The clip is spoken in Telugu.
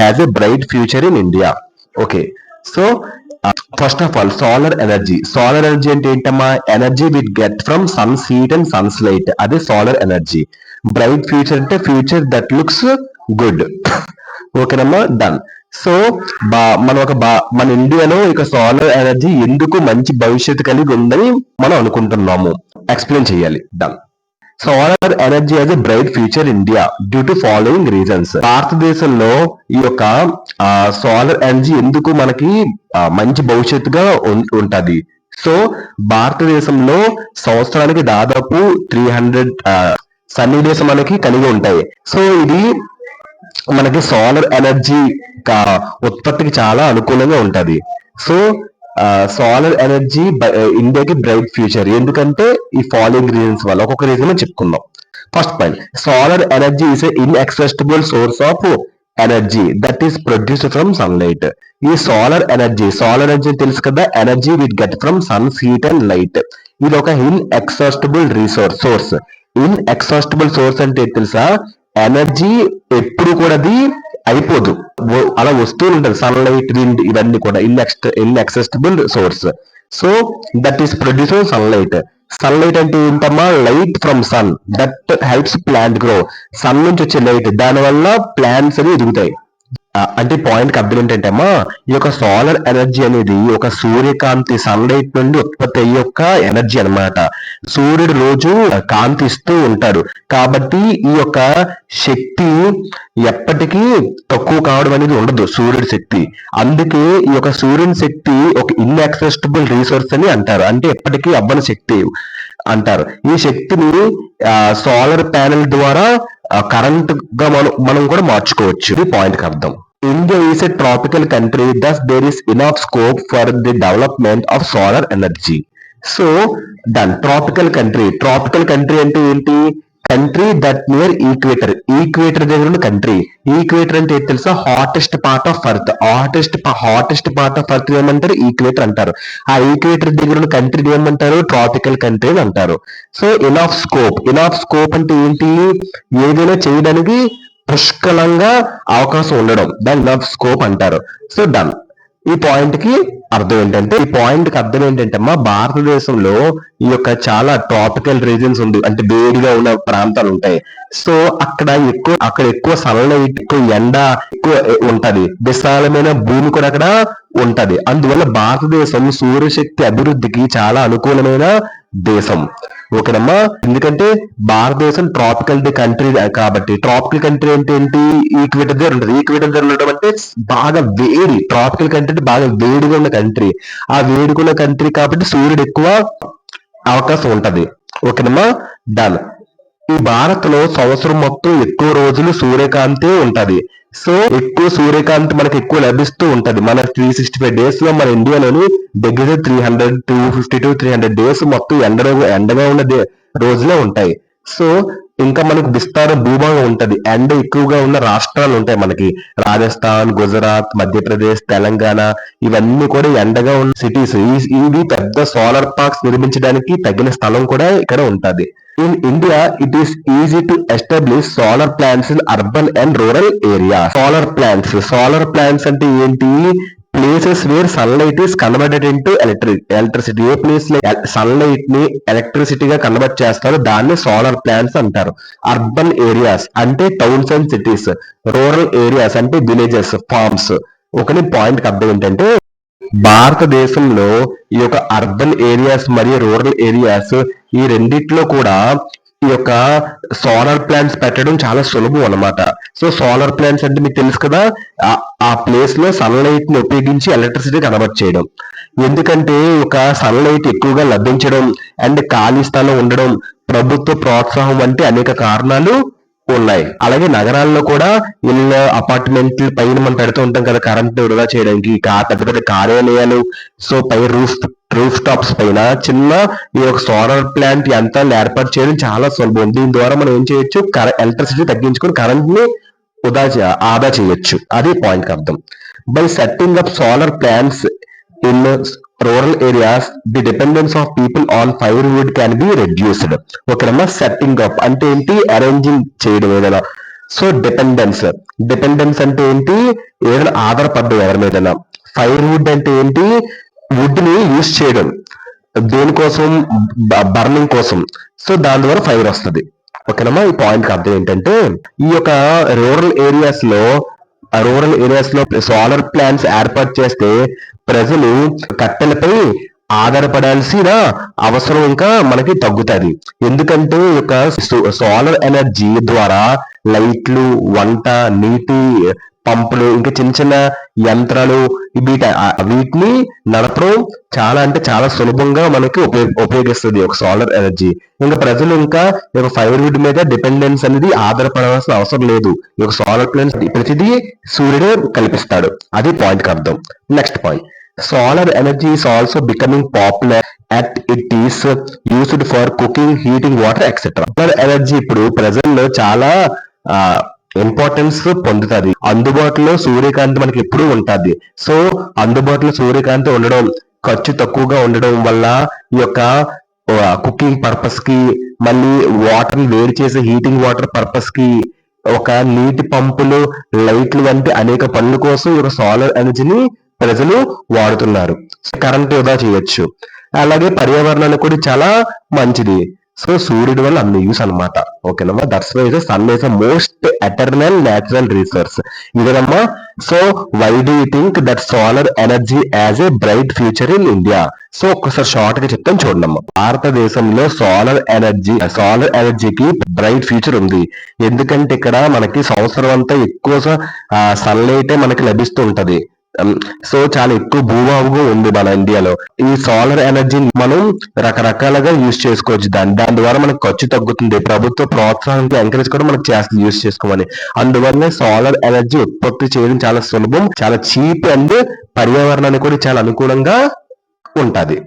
has a bright future in India. Okay, so first of all, solar energy. Solar energy అంటే ఏంటమ్మా? Energy VIT get from sun's heat and sun's light, అదే సోలార్ ఎనర్జీ. బ్రైట్ ఫ్యూచర్ అంటే ఫ్యూచర్ దట్ లుక్స్ గుడ్. ఓకేనమ్మా, డన్. సో మన ఇండియాలో ఇక సోలార్ ఎనర్జీ ఎందుకు మంచి భవిష్యత్తు కలిగి ఉందని మనం అనుకుంటున్నాము, ఎక్స్ప్లెయిన్ చేయాలి. Done. Solar energy has a bright future India due to following reasons. భారతదేశంలో ఈ యొక్క సోలార్ ఎనర్జీ ఎందుకు మనకి మంచి భవిష్యత్తుగా ఉంటది. సో భారతదేశంలో సంవత్సరానికి దాదాపు 300 సన్నీ డేస్ మనకి కలిగి ఉంటాయి. సో ఇది మనకి సోలార్ ఎనర్జీ ఉత్పత్తికి చాలా అనుకూలంగా ఉంటది. సో సోలార్ ఎనర్జీ ఇండియాకి బ్రైట్ ఫ్యూచర్ ఎందుకంటే ఈ ఫాలోయింగ్ రీజన్స్ వల్ల. ఒక్కొక్క రీజన్ చెప్పుకుందాం. First point, solar energy is inexhaustible source of energy that is produced from sunlight. ఈ సోలార్ ఎనర్జీ తెలుసు కదా, energy VIT get from sun's heat and light. ఇది ఒక ఇన్ఎక్సాస్టిబుల్ సోర్స్. ఇన్ఎక్సాస్టిబుల్ సోర్స్ అంటే తెలుసా, ఎనర్జీ ఎప్పుడు కూడా అది అయిపోదు, అలా వస్తూ ఉంటుంది. సన్లైట్, విండ్ ఇవన్నీ కూడా inexhaustible source. So that is produce sunlight. Sunlight అంటే ఏంటమ్మా? Light from sun that helps plant grow. Sun నుంచి వచ్చే లైట్, దాని వల్ల ప్లాంట్స్ అని ఎదుగుతాయి. అంటే పాయింట్ కి అర్థం ఏంటంటే అమ్మా, ఈ యొక్క సోలార్ ఎనర్జీ అనేది ఒక సూర్యకాంతి సన్లైట్ నుండి ఉత్పత్తి అయ్యే యొక్క ఎనర్జీ అన్నమాట. సూర్యుడు రోజు కాంతి ఇస్తూ ఉంటాడు కాబట్టి ఈ యొక్క శక్తి ఎప్పటికీ తక్కువ కావడం అనేది ఉండదు, సూర్యుడి శక్తి. అందుకే ఈ యొక్క సూర్యుని శక్తి ఒక ఇన్ఎక్సెస్టిబుల్ రీసోర్స్ అని అంటారు, అంటే ఎప్పటికీ అవ్వని శక్తి అంటారు. ఈ శక్తిని సోలార్ ప్యానెల్ ద్వారా కరెంట్ గా మనం కూడా మార్చుకోవచ్చు. ఇది పాయింట్ కి అర్థం. India is a tropical country, thus there is enough scope for the development of solar energy. So, done. Tropical country అంటే ఏంటి? కంట్రీ దట్ నియర్ ఈక్వేటర్ దగ్గర ఉన్న కంట్రీ. ఈక్వేటర్ అంటే తెలుసా? Hottest part of earth. Hottest part of earth ఏమంటారు? ఈక్వేటర్ అంటారు. ఆ ఈక్వేటర్ దగ్గర ఉన్న కంట్రీ ఏమంటారు? ట్రాపికల్ కంట్రీ అని అంటారు. సో ఇనఫ్ స్కోప్ అంటే ఏంటి? ఏదైనా చేయడానికి పుష్కలంగా అవకాశం ఉండడం, దాన్ని ఇనఫ్ స్కోప్ అంటారు. So done. ఈ పాయింట్ కి అర్థం ఏంటంటే అమ్మా, భారతదేశంలో ఈ యొక్క చాలా ట్రాపికల్ రీజన్స్ ఉంది, అంటే వేడిగా ఉన్న ప్రాంతాలు ఉంటాయి. సో అక్కడ ఎక్కువ సన్లైట్, ఎక్కువ ఎండ ఎక్కువ ఉంటది, విశాలమైన భూమి కూడా అక్కడ ఉంటది. అందువల్ల భారతదేశం సూర్యశక్తి అభివృద్ధికి చాలా అనుకూలమైన దేశం. ఓకేనమ్మా, ఎందుకంటే భారతదేశం ట్రాపికల్ కంట్రీ కాబట్టి. ట్రాపికల్ కంట్రీ అంటే ఏంటి? ఈక్వేటర్ దగ్గర ఉంటుంది. ఈక్వేటర్ దగ్గర ఉండడం అంటే బాగా వేడి. ట్రాపికల్ కంట్రీ అంటే బాగా వేడిగా ఉన్న కంట్రీ. ఆ వేడిగా ఉన్న కంట్రీ కాబట్టి సూర్యుడు ఎక్కువ అవకాశం ఉంటది. ఓకేనమ్మా, డన్. ఈ భారత్ లో సంవత్సరం మొత్తం ఎక్కువ రోజులు సూర్యకాంతి ఉంటది. సో ఎక్కువ సూర్యకాంతి మనకి ఎక్కువ లభిస్తూ ఉంటది. మన 365 డేస్ లో మన ఇండియాలోని దగ్గర 250 to 300 డేస్ మొత్తం ఎండగా ఉన్న రోజులే ఉంటాయి. సో ఇంకా మనకు విస్తార భూభాగం ఉంటది. ఎండ ఎక్కువగా ఉన్న రాష్ట్రాలు ఉంటాయి మనకి. రాజస్థాన్, గుజరాత్, మధ్యప్రదేశ్, తెలంగాణ ఇవన్నీ కూడా ఎండగా ఉన్న సిటీస్. ఇవి పెద్ద సోలార్ పార్క్స్ నిర్మించడానికి తగిన స్థలం కూడా ఇక్కడ ఉంటది. In India, it is easy to establish solar plants in urban and rural areas. Solar plants అంటే ఏంటి? Places where sunlight is converted into electricity. A place లో సన్లైట్ ని ఎలక్ట్రిసిటీగా కన్వర్ట్ చేస్తారో దాన్ని సోలార్ ప్లాంట్స్ అంటారు. అర్బన్ ఏరియాస్ అంటే towns and cities. Rural areas అంటే విలేజెస్, ఫార్మ్స్. ఒకని పాయింట్ అర్థం ఏంటంటే, భారతదేశంలో ఈ యొక్క అర్బన్ ఏరియాస్ మరియు రూరల్ ఏరియాస్ ఈ రెండిట్లో కూడా ఈ యొక్క సోలార్ ప్లాంట్స్ పెట్టడం చాలా సులభం అన్నమాట. సో సోలార్ ప్లాంట్స్ అంటే మీకు తెలుసు కదా, ఆ ప్లేస్ లో సన్లైట్ ని ఉపయోగించి ఎలక్ట్రిసిటీ కన్వర్ట్ చేయడం. ఎందుకంటే ఒక సన్లైట్ ఎక్కువగా లభించడం అండ్ ఖాళీ స్థలం ఉండడం, ప్రభుత్వ ప్రోత్సాహం వంటి అనేక కారణాలు ఉన్నాయి. అలాగే నగరాల్లో కూడా ఇల్లు, అపార్ట్మెంట్లు పైన మనం పెడుతూ ఉంటాం కదా కరెంట్ వృధా చేయడానికి, పెద్ద పెద్ద కార్యాలయాలు. సో పై రూఫ్ టాప్స్ పైన చిన్న ఈ యొక్క సోలార్ ప్లాంట్ యంత్రాలు ఏర్పాటు చేయడం చాలా సులభం. దీని ద్వారా మనం ఏం చేయొచ్చు? ఎలక్ట్రిసిటీ తగ్గించుకొని కరెంట్ ని ఆదా చేయొచ్చు. అది పాయింట్ అర్థం. By setting up solar plants in rural areas the dependence of people on firewood can be reduced. ఓకేనమ్మా, సెట్టింగ్ అప్ అంటే ఏంటి? అరేంజింగ్ చేయడం, ఏదైనా సో డిపెండెన్స్ అంటే ఏంటి? ఏదైనా ఆధారపడ్డం ఎవరి మీదైనా. ఫైర్వుడ్ అంటే ఏంటి? వుడ్ ని యూజ్ చేయడం దేనికోసం? బర్నింగ్ కోసం. సో దాని ద్వారా ఫైర్ వస్తుంది. ఓకేనమ్మా, ఈ పాయింట్ అర్థం ఏంటంటే ఈ యొక్క రూరల్ ఏరియాస్ లో సోలార్ ప్లాంట్స్ ఏర్పాటు చేస్తే ప్రజలు కట్టెలపై ఆధారపడాల్సిన అవసరం ఇంకా మనకి తగ్గుతుంది. ఎందుకంటే ఈ యొక్క సోలార్ ఎనర్జీ ద్వారా లైట్లు, వంట, నీటి పంపులు, ఇంకా చిన్న చిన్న యంత్రాలు వీటిని నడపడం చాలా అంటే చాలా సులభంగా మనకి ఉపయోగిస్తుంది ఒక సోలార్ ఎనర్జీ. ఇంకా ప్రజలు ఇంకా ఫైర్వుడ్ మీద డిపెండెన్స్ అనేది ఆధారపడాల్సిన అవసరం లేదు. ఈ యొక్క సోలార్ ప్లాంట్స్ ప్రతిదీ సూర్యుడే కల్పిస్తాడు. అది పాయింట్ అర్థం. Next point, solar energy is also becoming popular at it is used for cooking, heating water, etc. Solar energy ఇప్పుడు ప్రజల్లో చాలా ఇంపార్టెన్స్ పొందుతుంది. అందుబాటులో సూర్యకాంతి మనకి ఎప్పుడూ ఉంటుంది. సో అందుబాటులో సూర్యకాంతి ఉండడం, ఖర్చు తక్కువగా ఉండడం వల్ల ఈ యొక్క కుకింగ్ పర్పస్ కి, మళ్ళీ వాటర్ వేడి చేసే హీటింగ్ వాటర్ పర్పస్ కి, ఒక నీటి పంపులు, లైట్లు వంటి అనేక పనుల కోసం ఈ యొక్క సోలార్ ఎనర్జీని ప్రజలు వాడుతున్నారు. కరెంట్ వృధా చేయొచ్చు. అలాగే పర్యావరణానికి కూడా చాలా మంచిది. సో సూర్యుడి వల్ల అన్ని యూస్ అనమాట. ఓకేనమ్మా, that's why sun is the most eternal natural resource. ఇదేనమ్మా. So why do you think that solar energy as a bright future in India? So ఒక్కసారి షార్ట్ గా చెప్తాను చూడమ్మా. భారతదేశంలో సోలార్ ఎనర్జీకి బ్రైట్ ఫ్యూచర్ ఉంది. ఎందుకంటే ఇక్కడ మనకి సంవత్సరం అంతా ఎక్కువ సన్లైటే మనకి లభిస్తూ ఉంటది. సో చాలా ఎక్కువ భూభాగం ఉంది మన ఇండియాలో. ఈ సోలార్ ఎనర్జీని మనం రకరకాలుగా యూజ్ చేసుకోవచ్చు. దాని ద్వారా మనకు ఖర్చు తగ్గుతుంది. ప్రభుత్వ ప్రోత్సాహానికి ఎంకరేజ్ కూడా మనకు చేస్తుంది యూజ్ చేసుకోమని. అందువల్ల సోలార్ ఎనర్జీ ఉత్పత్తి చేయడం చాలా సులభం, చాలా చీప్ అండ్ పర్యావరణానికి కూడా చాలా అనుకూలంగా ఉంటది.